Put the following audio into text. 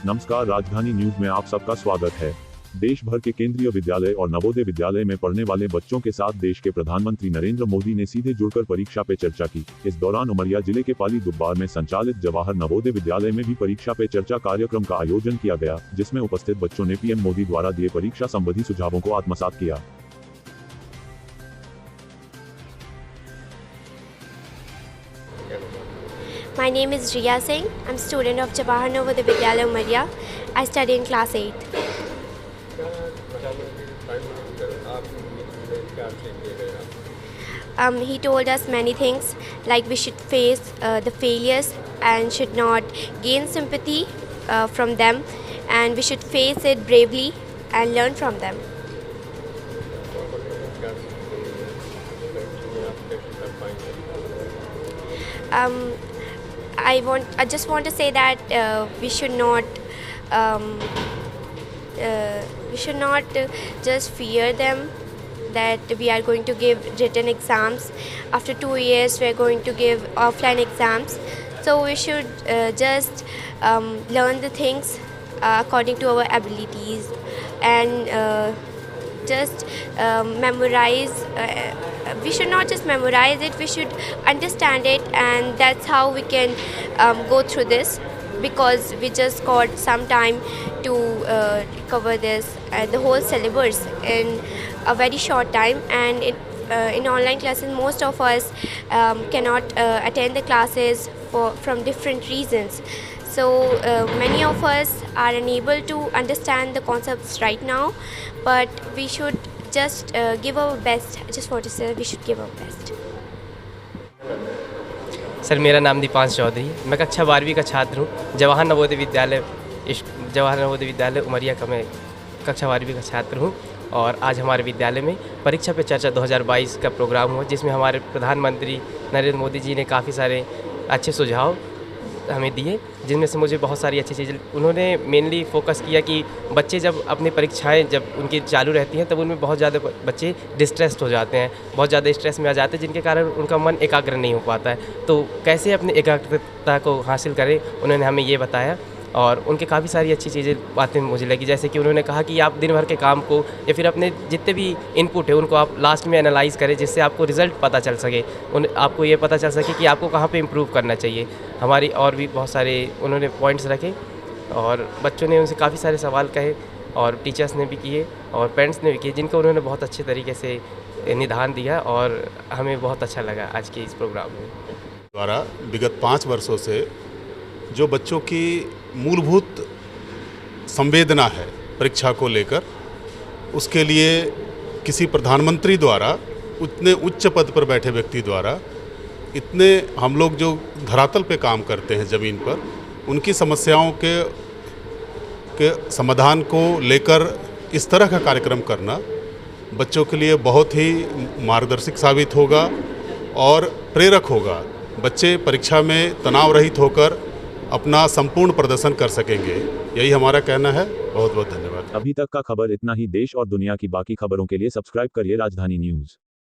नमस्कार, राजधानी न्यूज में आप सबका स्वागत है। देश भर के केंद्रीय विद्यालय और नवोदय विद्यालय में पढ़ने वाले बच्चों के साथ देश के प्रधानमंत्री नरेंद्र मोदी ने सीधे जुड़कर परीक्षा पे चर्चा की। इस दौरान उमरिया जिले के पाली दुब्बार में संचालित जवाहर नवोदय विद्यालय में भी परीक्षा पे चर्चा कार्यक्रम का आयोजन किया गया, जिसमें उपस्थित बच्चों ने पीएम मोदी द्वारा दिए परीक्षा संबंधी सुझावों को आत्मसात किया। My name is Riya Singh. I'm student of Jawahar Navodaya Vidyalaya Umaria. I study in class 8. He told us many things, like we should face the failures and should not gain sympathy from them, and we should face it bravely and learn from them. I just want to say that we should not just fear them, that we are going to give written exams. After 2 years we are going to give offline exams, so we should just learn the things according to our abilities, and just memorize. We should not just memorize it, we should understand it, and that's how we can go through this, because we just got some time to cover this the whole syllabus in a very short time. And in online classes most of us cannot attend the classes from different reasons, so many of us are unable to understand the concepts right now, but we should just give our best. I just want to say we should give our best. Sir, मेरा नाम दीपांश चौधरी, मैं कक्षा 12वीं का छात्र हूँ। जवाहर नवोदय विद्यालय उमरिया का मैं कक्षा 12वीं का छात्र हूँ, और आज हमारे विद्यालय में परीक्षा पे चर्चा 2022 का प्रोग्राम हुआ, जिसमें हमारे प्रधानमंत्री नरेंद्र मोदी जी ने काफ़ी सारे अच्छे सुझाव हमें दिए, जिनमें से मुझे बहुत सारी अच्छी चीज़ें उन्होंने मेनली फोकस किया कि बच्चे जब अपनी परीक्षाएं जब उनकी चालू रहती हैं तब उनमें बहुत ज़्यादा बच्चे डिस्ट्रेस्ड हो जाते हैं, बहुत ज़्यादा स्ट्रेस में आ जाते हैं, जिनके कारण उनका मन एकाग्र नहीं हो पाता है। तो कैसे अपनी एकाग्रता को हासिल करें, उन्होंने हमें ये बताया, और उनके काफ़ी सारी अच्छी चीज़ें बातें मुझे लगी, जैसे कि उन्होंने कहा कि आप दिन भर के काम को या फिर अपने जितने भी इनपुट है उनको आप लास्ट में एनालाइज़ करें, जिससे आपको रिज़ल्ट पता चल सके, आपको ये पता चल सके कि आपको कहाँ पे इम्प्रूव करना चाहिए। हमारी और भी बहुत सारे उन्होंने पॉइंट्स रखे, और बच्चों ने उनसे काफ़ी सारे सवाल कहे, और टीचर्स ने भी किए और पेरेंट्स ने भी किए, जिनको उन्होंने बहुत अच्छे तरीके से निदान दिया, और हमें बहुत अच्छा लगा आज के इस प्रोग्राम में। द्वारा विगत 5 वर्षों से जो बच्चों की मूलभूत संवेदना है परीक्षा को लेकर, उसके लिए किसी प्रधानमंत्री द्वारा, उतने उच्च पद पर बैठे व्यक्ति द्वारा, इतने हम लोग जो धरातल पे काम करते हैं ज़मीन पर, उनकी समस्याओं के समाधान को लेकर इस तरह का कार्यक्रम करना बच्चों के लिए बहुत ही मार्गदर्शक साबित होगा और प्रेरक होगा। बच्चे परीक्षा में तनाव रहित होकर अपना संपूर्ण प्रदर्शन कर सकेंगे, यही हमारा कहना है। बहुत बहुत धन्यवाद। अभी तक का खबर इतना ही। देश और दुनिया की बाकी खबरों के लिए सब्सक्राइब करिए राजधानी न्यूज।